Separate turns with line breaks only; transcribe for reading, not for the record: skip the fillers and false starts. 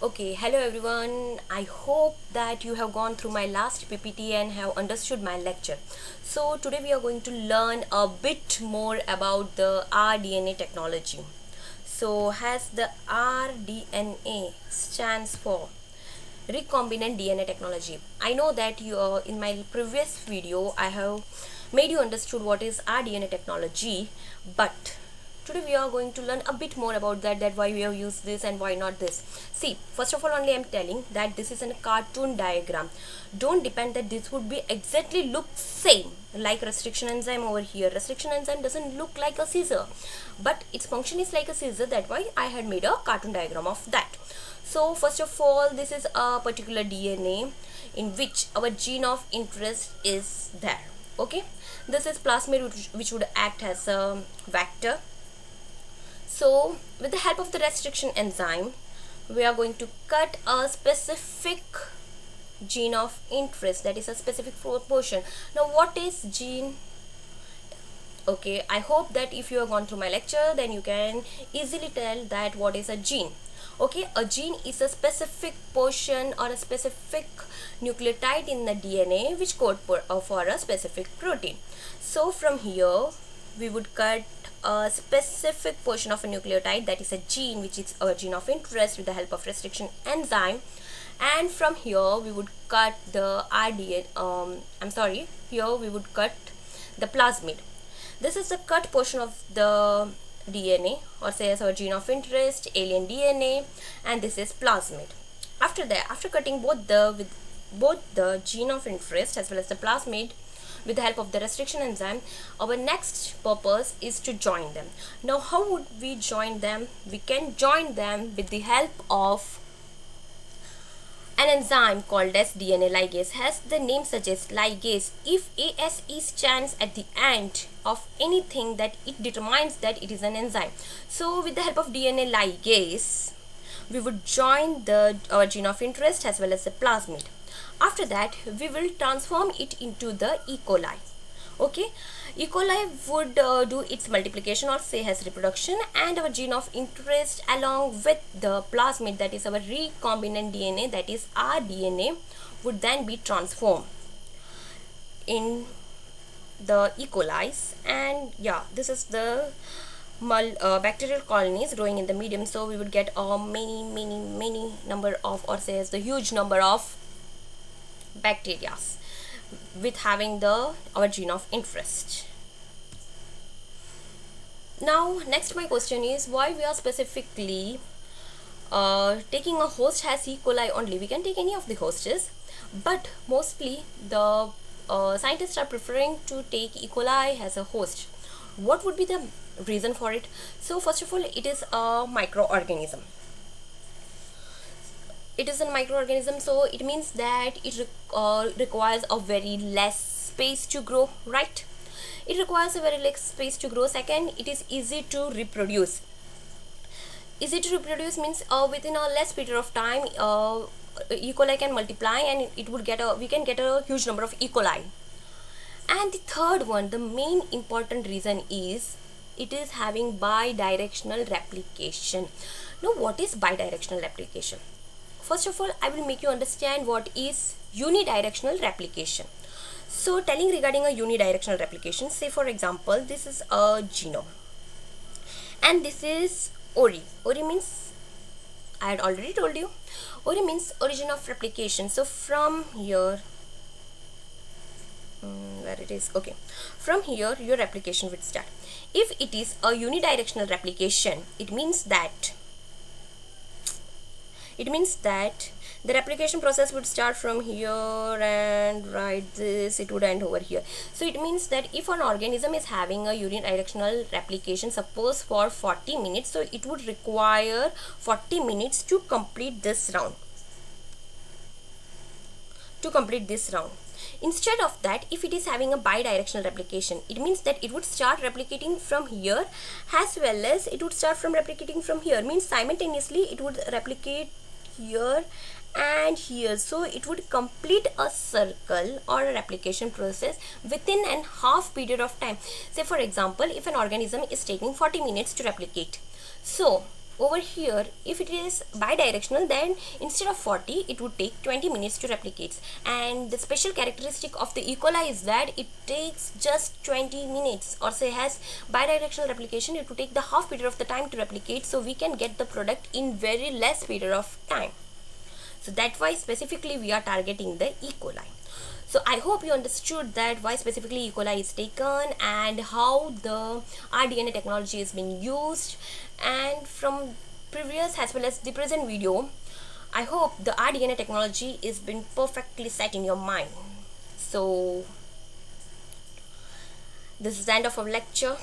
Okay, hello everyone. I hope that you have gone through my last PPT and have understood my lecture. So today we are going to learn a bit more about the rDNA technology. So as the rDNA stands for recombinant DNA technology. I know that you in my previous video I have made you understood what is rDNA technology, but today we are going to learn a bit more about that why we have used this and why not this. See, first of all, only I'm telling that this is a cartoon diagram. Don't depend that this would be exactly look same like restriction enzyme over here. Restriction enzyme doesn't look like a scissor, but its function is like a scissor. That's why I had made a cartoon diagram of that. So first of all, this is a particular DNA in which our gene of interest is there. Okay, this is plasmid which would act as a vector. So with the help of the restriction enzyme, we are going to cut a specific gene of interest, that is a specific portion. Now what is gene? Okay, I hope that if you have gone through my lecture, then you can easily tell that what is a gene. Okay, a gene is a specific portion or a specific nucleotide in the DNA which code for a specific protein. So from here we would cut a specific portion of a nucleotide, that is a gene, which is our gene of interest, with the help of restriction enzyme. And from here we would cut the RDN here we would cut the plasmid. This is the cut portion of the DNA, or say as our gene of interest, alien DNA, and this is plasmid. After that, after cutting both the gene of interest as well as the plasmid with the help of the restriction enzyme, our next purpose is to join them. Now how would we join them? We can join them with the help of an enzyme called as DNA ligase. As the name suggests, ligase, if ASE stands at the end of anything, that it determines that it is an enzyme. So with the help of DNA ligase, we would join our gene of interest as well as the plasmid. After that, we will transform it into the E. coli. Okay, E. coli would do its multiplication, or say has reproduction, and our gene of interest along with the plasmid, that is our recombinant DNA, that is rDNA, would then be transformed in the E. coli's. And yeah, this is the bacterial colonies growing in the medium. So we would get a many number of, or say as the huge number of bacteria with having our gene of interest. Now next my question is, why we are specifically taking a host as E. coli only? We can take any of the hosts, but mostly the scientists are preferring to take E. coli as a host. What would be the reason for it? So first of all, it is a microorganism. It is a microorganism, so it means that it requires a very less space to grow, right? It requires a very less space to grow. Second, it is easy to reproduce. Easy to reproduce means within a less period of time, E. coli can multiply, and we can get a huge number of E. coli. And the third one, the main important reason is it is having bidirectional replication. Now what is bidirectional replication? First of all, I will make you understand what is unidirectional replication. So telling regarding a unidirectional replication, say for example, this is a genome and this is ORI. ORI means, I had already told you, ORI means origin of replication. So from here, where it is, okay, from here your replication would start. If it is a unidirectional replication, it means that the replication process would start from here and it would end over here. So it means that if an organism is having a unidirectional replication, suppose for 40 minutes, so it would require 40 minutes to complete this round. Instead of that, if it is having a bidirectional replication, it means that it would start replicating from here as well as it would start from replicating from here. Means simultaneously it would replicate here and here. So it would complete a circle or a replication process within an half period of time. Say for example, if an organism is taking 40 minutes to replicate, so Over here, if it is bidirectional, then instead of 40 it would take 20 minutes to replicate. And the special characteristic of the E. coli is that it takes just 20 minutes, or say has bidirectional replication, it would take the half period of the time to replicate, so we can get the product in very less period of time. So that's why specifically we are targeting the E. coli. So I hope you understood that why specifically E. coli is taken and how the rDNA technology is being used. And from previous as well as the present video, I hope the rDNA technology is been perfectly set in your mind. So this is the end of our lecture.